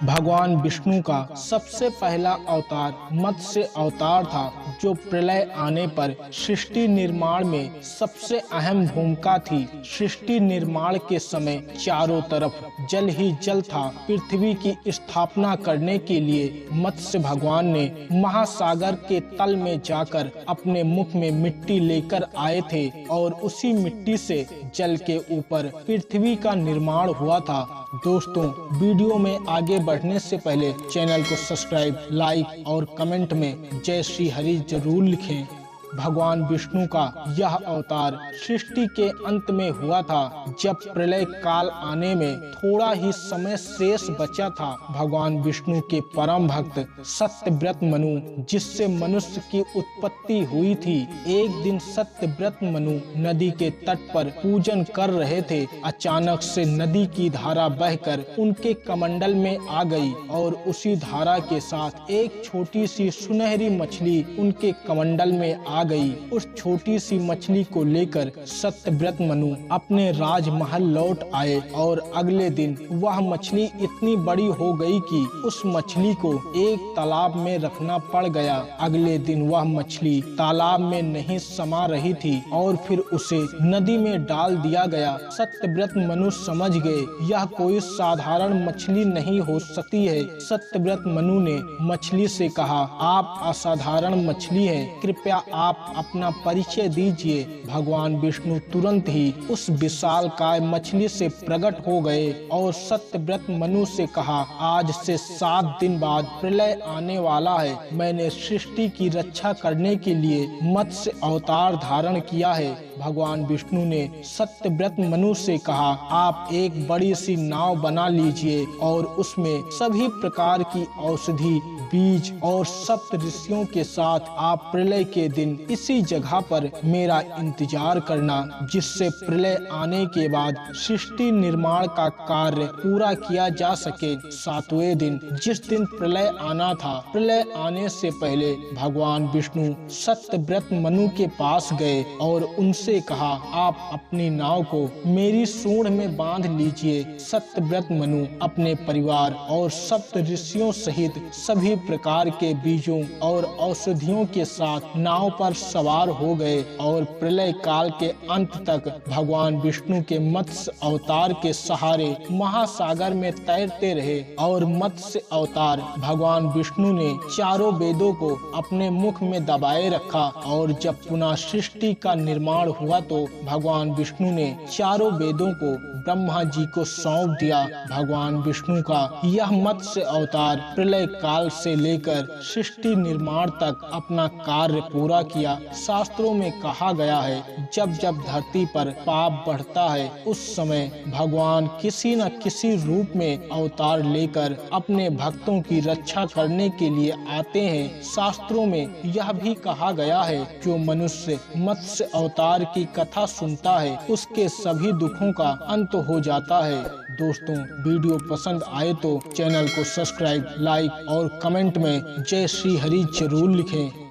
भगवान विष्णु का सबसे पहला अवतार मत्स्य अवतार था, जो प्रलय आने पर सृष्टि निर्माण में सबसे अहम भूमिका थी। सृष्टि निर्माण के समय चारों तरफ जल ही जल था। पृथ्वी की स्थापना करने के लिए मत्स्य भगवान ने महासागर के तल में जाकर अपने मुख में मिट्टी लेकर आए थे और उसी मिट्टी से जल के ऊपर पृथ्वी का निर्माण हुआ था। दोस्तों, वीडियो में आगे बढ़ने से पहले चैनल को सब्सक्राइब, लाइक और कमेंट में जय श्री हरि जरूर लिखें। भगवान विष्णु का यह अवतार सृष्टि के अंत में हुआ था, जब प्रलय काल आने में थोड़ा ही समय शेष बचा था। भगवान विष्णु के परम भक्त सत्यव्रत मनु, जिससे मनुष्य की उत्पत्ति हुई थी, एक दिन सत्यव्रत मनु नदी के तट पर पूजन कर रहे थे। अचानक से नदी की धारा बहकर उनके कमंडल में आ गई और उसी धारा के साथ एक छोटी सी सुनहरी मछली उनके कमंडल में आ गई। उस छोटी सी मछली को लेकर सत्यव्रत मनु अपने राजमहल लौट आए और अगले दिन वह मछली इतनी बड़ी हो गई कि उस मछली को एक तालाब में रखना पड़ गया। अगले दिन वह मछली तालाब में नहीं समा रही थी और फिर उसे नदी में डाल दिया गया। सत्यव्रत मनु समझ गए यह कोई साधारण मछली नहीं हो सकती है। सत्यव्रत मनु ने मछली से कहा, आप असाधारण मछली हैं, कृपया आप अपना परिचय दीजिए। भगवान विष्णु तुरंत ही उस विशालकाय मछली से प्रकट हो गए और सत्यव्रत मनु से कहा, आज से 7 दिन बाद प्रलय आने वाला है। मैंने सृष्टि की रक्षा करने के लिए मत्स्य अवतार धारण किया है। भगवान विष्णु ने सत्यव्रत मनु से कहा, आप एक बड़ी सी नाव बना लीजिए और उसमें सभी प्रकार की औषधि, बीज और सप्त ऋषियों के साथ आप प्रलय के दिन इसी जगह पर मेरा इंतजार करना, जिससे प्रलय आने के बाद सृष्टि निर्माण का कार्य पूरा किया जा सके। 7वें दिन, जिस दिन प्रलय आना था, प्रलय आने से पहले भगवान विष्णु सत्यव्रत मनु के पास गए और उनसे कहा, आप अपनी नाव को मेरी सूंड में बांध लीजिए। सत्यव्रत मनु अपने परिवार और सप्त ऋषियों सहित सभी प्रकार के बीजों और औषधियों के साथ नाव पर सवार हो गए और प्रलय काल के अंत तक भगवान विष्णु के मत्स्य अवतार के सहारे महासागर में तैरते रहे। और मत्स्य अवतार भगवान विष्णु ने चारों वेदों को अपने मुख में दबाए रखा और जब पुनः सृष्टि का निर्माण हुआ तो भगवान विष्णु ने चारों वेदों को ब्रह्मा जी को सौंप दिया। भगवान विष्णु का यह मत्स्य अवतार प्रलय काल से लेकर सृष्टि निर्माण तक अपना कार्य पूरा किया। शास्त्रों में कहा गया है, जब जब धरती पर पाप बढ़ता है, उस समय भगवान किसी न किसी रूप में अवतार लेकर अपने भक्तों की रक्षा करने के लिए आते हैं। शास्त्रों में यह भी कहा गया है, जो मनुष्य मत्स्य अवतार की कथा सुनता है, उसके सभी दुखों का अंत हो जाता है। दोस्तों, वीडियो पसंद आए तो चैनल को सब्सक्राइब, लाइक और कमेंट में जय श्री हरि जरूर लिखें।